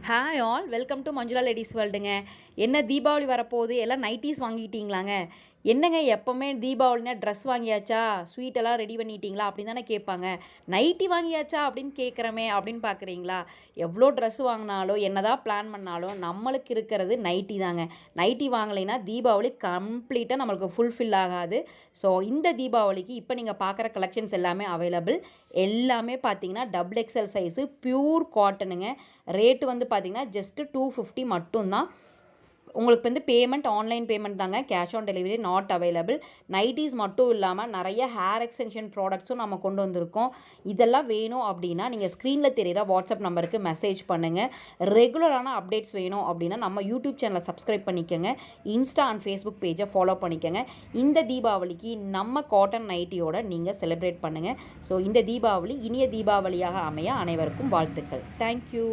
Hi all welcome to Manjula ladies வேர்ல்டுங்க. என்ன தீபாவளி வரப்போகுது, எல்லாம் நைட்டீஸ் வாங்கிட்டீங்களாங்க? என்னங்க எப்போவுமே தீபாவளினா ட்ரெஸ் வாங்கியாச்சா, ஸ்வீட்டெல்லாம் ரெடி பண்ணிட்டீங்களா அப்படின்னு தானே கேட்பாங்க. நைட்டி வாங்கியாச்சா அப்படின்னு கேட்குறமே அப்படின்னு பார்க்குறீங்களா? எவ்வளோ ட்ரெஸ் வாங்கினாலும் என்னதான் பிளான் பண்ணாலும் நம்மளுக்கு இருக்கிறது நைட்டி தாங்க. நைட்டி வாங்கலைன்னா தீபாவளி கம்ப்ளீட்டாக நம்மளுக்கு ஃபுல்ஃபில் ஆகாது. ஸோ இந்த தீபாவளிக்கு இப்போ நீங்கள் பார்க்குற கலெக்ஷன்ஸ் எல்லாமே அவைலபிள். எல்லாமே பார்த்தீங்கன்னா டபுள் எக்ஸல் சைஸு பியூர் காட்டனுங்க. ரேட்டு வந்து பார்த்தீங்கன்னா ஜஸ்ட்டு 250 மட்டும்தான். உங்களுக்கு வந்து பேமெண்ட் ஆன்லைன் பேமெண்ட் தாங்க, cash on delivery not available. Nighties மட்டும் இல்லாமல் நிறைய ஹேர் எக்ஸ்டென்ஷன் ப்ராடக்ட்ஸும் நம்ம கொண்டு வந்திருக்கோம். இதெல்லாம் வேணும் அப்படின்னா நீங்கள் ஸ்க்ரீனில் தெரிகிற வாட்ஸ்அப் நம்பருக்கு மெசேஜ் பண்ணுங்கள். ரெகுலரான அப்டேட்ஸ் வேணும் அப்படின்னா நம்ம யூடியூப் சேனலை சப்ஸ்கிரைப் பண்ணிக்கோங்க. இன்ஸ்டா அண்ட் ஃபேஸ்புக் பேஜை ஃபாலோ பண்ணிக்கோங்க. இந்த தீபாவளிக்கு நம்ம காட்டன் நைட்டியோட நீங்கள் செலிப்ரேட் பண்ணுங்கள். ஸோ இந்த தீபாவளி இனிய தீபாவளியாக அமைய அனைவருக்கும் வாழ்த்துக்கள். தேங்க்யூ.